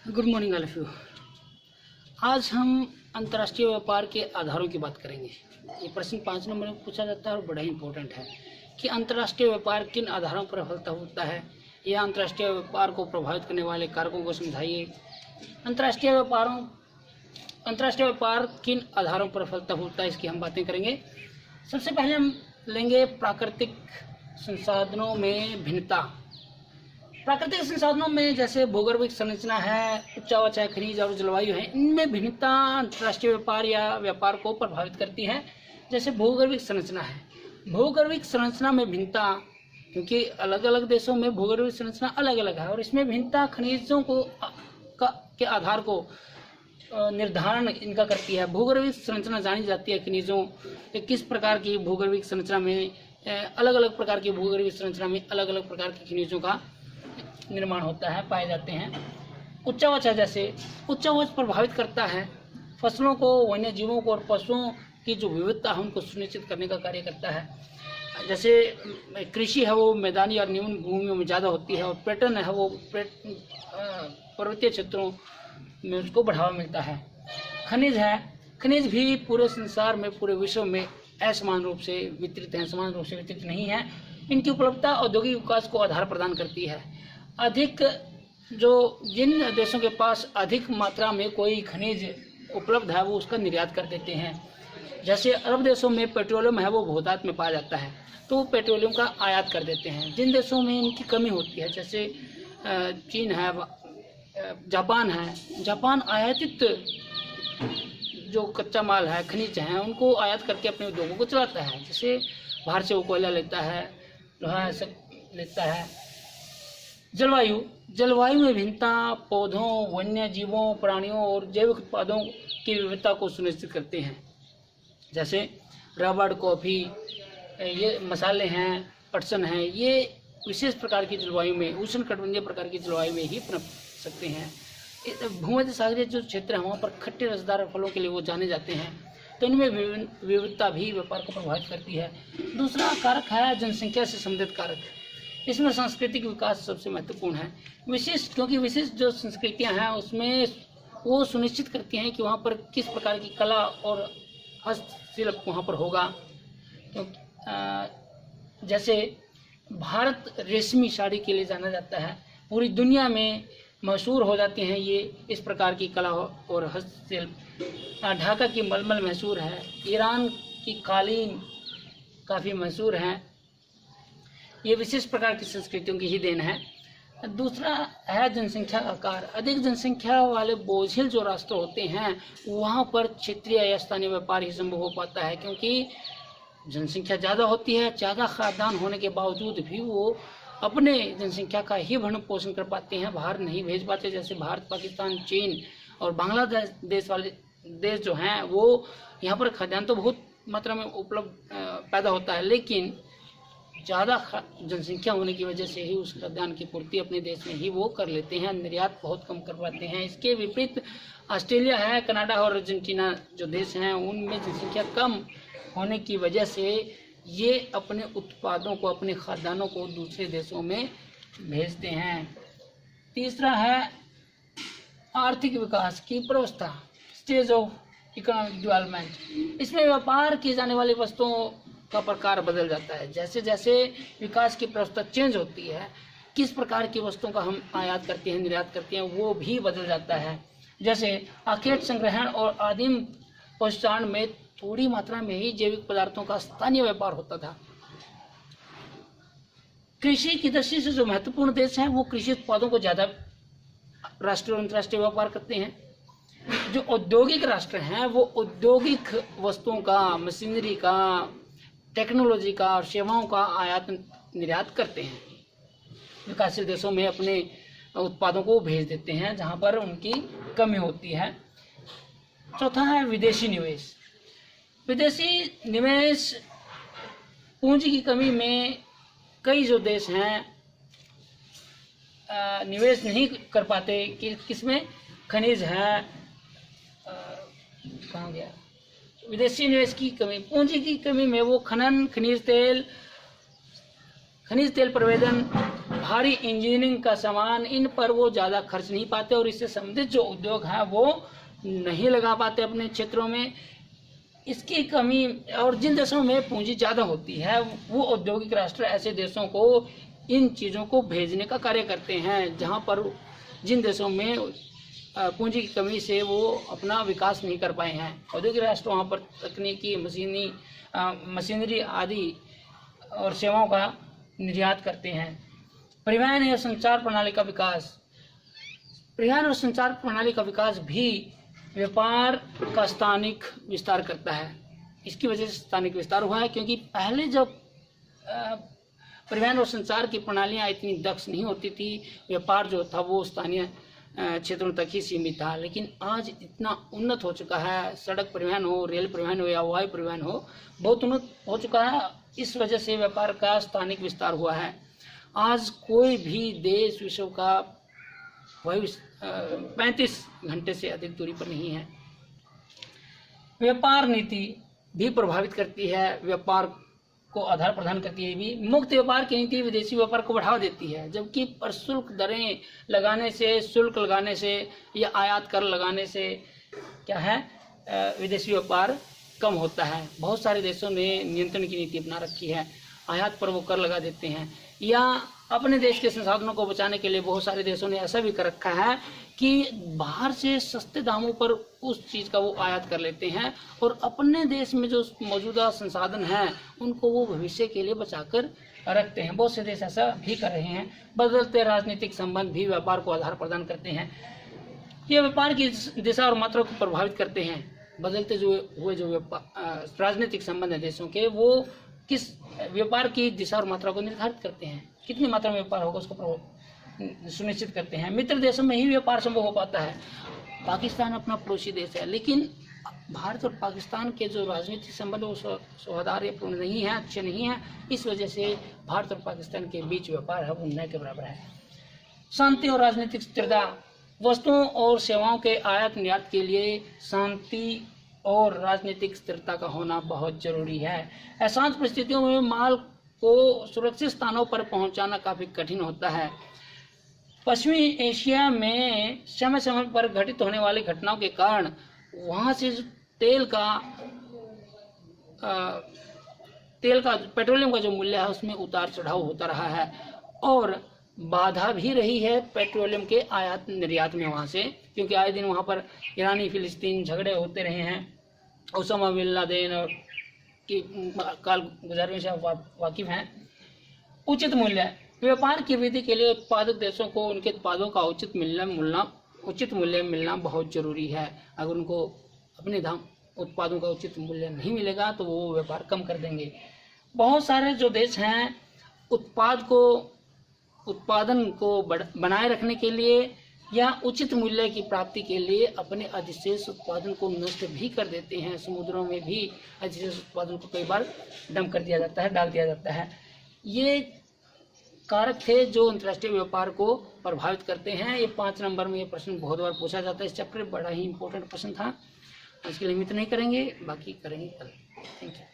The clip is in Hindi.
Good morning all of you. आज हम अंतर्राष्ट्रीय व्यापार के आधारों की बात करेंगे। ये प्रश्न 5 नंबर में पूछा जाता है और बड़ा ही इम्पोर्टेंट है कि अंतर्राष्ट्रीय व्यापार किन आधारों पर फलता होता है या अंतर्राष्ट्रीय व्यापार को प्रभावित करने वाले कारकों को समझाइए। अंतर्राष्ट्रीय व्यापार किन आधारों पर फलता होता है, इसकी हम बातें करेंगे। सबसे पहले हम लेंगे प्राकृतिक संसाधनों में भिन्नता। प्राकृतिक संसाधनों में जैसे भूगर्भिक संरचना है, उच्चावच है, खनिज और जलवायु है, इनमें भिन्नता अंतर्राष्ट्रीय व्यापार या व्यापार को प्रभावित करती है। जैसे भूगर्भिक संरचना है, भूगर्भिक संरचना में भिन्नता, क्योंकि अलग अलग देशों में भूगर्भिक संरचना अलग अलग है और इसमें भिन्नता खनिजों को के आधार को निर्धारण इनका करती है। भूगर्भिक संरचना जानी जाती है खनिजों किस प्रकार की भूगर्भिक संरचना में, अलग अलग प्रकार की भूगर्भिक संरचना में अलग अलग प्रकार के खनिजों का निर्माण होता है, पाए जाते हैं। उच्चावच है, जैसे उच्चावच प्रभावित करता है फसलों को, वन्य जीवों को और पशुओं की जो विविधता है उनको सुनिश्चित करने का कार्य करता है। जैसे कृषि है वो मैदानी और निम्न भूमियों में ज़्यादा होती है और पर्यटन है वो पर्वतीय क्षेत्रों में उसको बढ़ावा मिलता है। खनिज है, खनिज भी पूरे संसार में, पूरे विश्व में असमान रूप से वितरित हैं, समान रूप से वितरित नहीं है। इनकी उपलब्धता औद्योगिक विकास को आधार प्रदान करती है। जिन देशों के पास अधिक मात्रा में कोई खनिज उपलब्ध है वो उसका निर्यात कर देते हैं। जैसे अरब देशों में पेट्रोलियम है वो बहुतायत में पाया जाता है तो वो पेट्रोलियम का आयात कर देते हैं। जिन देशों में इनकी कमी होती है जैसे चीन है, जापान है, जापान आयातित जो कच्चा माल है, खनिज हैं, उनको आयात करके अपने उद्योगों को चलाता है। जैसे बाहर से वो कोयला लेता है, लोहा सब लेता है। जलवायु में भिन्नता पौधों, वन्य जीवों, प्राणियों और जैविक उत्पादों की विविधता को सुनिश्चित करते हैं। जैसे रबड़, कॉफ़ी, ये मसाले हैं, पटसन हैं, ये विशेष प्रकार की जलवायु में, उष्णकटिबंधीय प्रकार की जलवायु में ही पनप सकते हैं। भूमध्य सागरीय जो क्षेत्र है वहाँ पर खट्टे रसदार फलों के लिए वो जाने जाते हैं, तो इनमें विविधता भी व्यापार को प्रभावित करती है। दूसरा कारक है जनसंख्या से संबंधित कारक। इसमें सांस्कृतिक विकास सबसे महत्वपूर्ण है। क्योंकि विशिष्ट जो संस्कृतियां हैं उसमें वो सुनिश्चित करती हैं कि वहाँ पर किस प्रकार की कला और हस्तशिल्प वहाँ पर होगा। जैसे भारत रेशमी साड़ी के लिए जाना जाता है, पूरी दुनिया में मशहूर हो जाते हैं ये इस प्रकार की कला और हस्तशिल्प। ढाका की मलमल मशहूर है, ईरान की कालीन काफ़ी मशहूर है। ये विशेष प्रकार की संस्कृतियों की ही देन है। दूसरा है जनसंख्या आकार। अधिक जनसंख्या वाले बोझिल जो राष्ट्र होते हैं वहाँ पर क्षेत्रीय या स्थानीय व्यापार ही संभव हो पाता है, क्योंकि जनसंख्या ज़्यादा होती है। ज़्यादा खाद्यान्न होने के बावजूद भी वो अपने जनसंख्या का ही भरण पोषण कर पाते हैं, बाहर नहीं भेज पाते। जैसे भारत, पाकिस्तान, चीन और बांग्लादेश वाले देश जो हैं वो यहाँ पर खाद्यान्न तो बहुत मात्रा में उपलब्ध पैदा होता है, लेकिन ज़्यादा जनसंख्या होने की वजह से ही उस खाद्यान्न की पूर्ति अपने देश में ही वो कर लेते हैं, निर्यात बहुत कम कर पाते हैं। इसके विपरीत ऑस्ट्रेलिया है, कनाडा और अर्जेंटीना जो देश हैं उनमें जनसंख्या कम होने की वजह से ये अपने उत्पादों को, अपने खाद्यान्नों को दूसरे देशों में भेजते हैं। तीसरा है आर्थिक विकास की प्रवस्था, स्टेज ऑफ इकोनॉमिक डेवलपमेंट। इसमें व्यापार की जाने वाली वस्तुओं का प्रकार बदल जाता है। जैसे जैसे विकास की प्रवस्था चेंज होती है, किस प्रकार की वस्तुओं का हम आयात करते हैं, निर्यात करते हैं, वो भी बदल जाता है। जैसे अखेट संग्रहण और आदिम पशुचारण में थोड़ी मात्रा में ही जैविक पदार्थों का स्थानीय व्यापार होता था। कृषि की दृष्टि से जो महत्वपूर्ण देश हैं वो कृषि उत्पादों को ज़्यादा राष्ट्रीय और अंतर्राष्ट्रीय व्यापार करते हैं। जो औद्योगिक राष्ट्र हैं वो औद्योगिक वस्तुओं का, मशीनरी का, टेक्नोलॉजी का और सेवाओं का आयात निर्यात करते हैं। विकासशील देशों में अपने उत्पादों को भेज देते हैं जहां पर उनकी कमी होती है। चौथा है विदेशी निवेश। विदेशी निवेश पूंजी की कमी में कई जो देश हैं निवेश नहीं कर पाते। किसमें? खनिज है, कहाँ गया, विदेशी निवेश की कमी, पूंजी की कमी में वो खनन, खनिज तेल प्रवेदन, भारी इंजीनियरिंग का सामान, इन पर वो ज़्यादा खर्च नहीं पाते और इससे संबंधित जो उद्योग है वो नहीं लगा पाते अपने क्षेत्रों में। इसकी कमी, और जिन देशों में पूंजी ज़्यादा होती है वो औद्योगिक राष्ट्र ऐसे देशों को इन चीज़ों को भेजने का कार्य करते हैं, जहाँ पर जिन देशों में पूंजी की कमी से वो अपना विकास नहीं कर पाए हैं। औद्योगिक राष्ट्र वहाँ पर तकनीकी मशीनरी आदि और सेवाओं का निर्यात करते हैं। परिवहन और संचार प्रणाली का विकास, परिवहन और संचार प्रणाली का विकास भी व्यापार का स्थानिक विस्तार करता है। इसकी वजह से स्थानिक विस्तार हुआ है, क्योंकि पहले जब परिवहन और संचार की प्रणालियाँ इतनी दक्ष नहीं होती थी, व्यापार जो था वो स्थानीय क्षेत्रों तक ही सीमित था। लेकिन आज इतना उन्नत हो चुका है, सड़क परिवहन हो, रेल परिवहन हो या वायु परिवहन हो, बहुत उन्नत हो चुका है। इस वजह से व्यापार का स्थानिक विस्तार हुआ है। आज कोई भी देश विश्व का 35 घंटे से अधिक दूरी पर नहीं है। व्यापार नीति भी प्रभावित करती है, व्यापार को आधार प्रदान करती है भी। मुक्त व्यापार की नीति विदेशी व्यापार को बढ़ावा देती है, जबकि प्रशुल्क दरें लगाने से, शुल्क लगाने से या आयात कर लगाने से क्या है, विदेशी व्यापार कम होता है। बहुत सारे देशों ने नियंत्रण की नीति अपना रखी है, आयात पर वो कर लगा देते हैं, या अपने देश के संसाधनों को बचाने के लिए बहुत सारे देशों ने ऐसा भी कर रखा है कि बाहर से सस्ते दामों पर उस चीज़ का वो आयात कर लेते हैं और अपने देश में जो मौजूदा संसाधन हैं उनको वो भविष्य के लिए बचाकर रखते हैं। बहुत से देश ऐसा भी कर रहे हैं। बदलते राजनीतिक संबंध भी व्यापार को आधार प्रदान करते हैं। ये व्यापार की दिशा और मात्रा को प्रभावित करते हैं। बदलते जो राजनीतिक संबंध है देशों के, वो किस व्यापार की दिशा और मात्रा को निर्धारित करते हैं। कितनी मात्रा में व्यापार होगा उसको सुनिश्चित करते हैं। मित्र देशों में ही व्यापार संभव हो पाता है। पाकिस्तान अपना पड़ोसी देश है, लेकिन भारत और पाकिस्तान के जो राजनीतिक संबंध वो सौहार्दपूर्ण नहीं है, अच्छे नहीं है। इस वजह से भारत और पाकिस्तान के बीच व्यापार है वो न के बराबर है। शांति और राजनीतिक स्थिरता, वस्तुओं और सेवाओं के आयात निर्यात के लिए शांति और राजनीतिक स्थिरता का होना बहुत जरूरी है। अशांत परिस्थितियों में माल को सुरक्षित स्थानों पर पहुंचाना काफ़ी कठिन होता है। पश्चिमी एशिया में समय समय पर घटित होने वाली घटनाओं के कारण वहाँ से तेल का पेट्रोलियम का जो मूल्य है उसमें उतार चढ़ाव होता रहा है और बाधा भी रही है पेट्रोलियम के आयात निर्यात में वहाँ से, क्योंकि आए दिन वहाँ पर ईरानी फिलिस्तीन झगड़े होते रहे हैं। ओसामा बिन लादेन और की काल गुजारे से वाकिफ हैं। उचित मूल्य, व्यापार की वृद्धि के लिए उत्पादक देशों को उनके उत्पादों का उचित मूल्य मिलना बहुत जरूरी है। अगर उनको अपने उत्पादों का उचित मूल्य नहीं मिलेगा तो वो व्यापार कम कर देंगे। बहुत सारे जो देश हैं उत्पादन को बनाए रखने के लिए या उचित मूल्य की प्राप्ति के लिए अपने अधिशेष उत्पादन को नष्ट भी कर देते हैं। समुद्रों में भी अधिशेष उत्पादन को कई बार डाल दिया जाता है। ये कारक थे जो अंतर्राष्ट्रीय व्यापार को प्रभावित करते हैं। ये 5 नंबर में ये प्रश्न बहुत बार पूछा जाता है। इस चैप्टर बड़ा ही इंपॉर्टेंट प्रश्न था। आज के लिए हम इतना ही करेंगे, बाकी करेंगे कल। Thank you.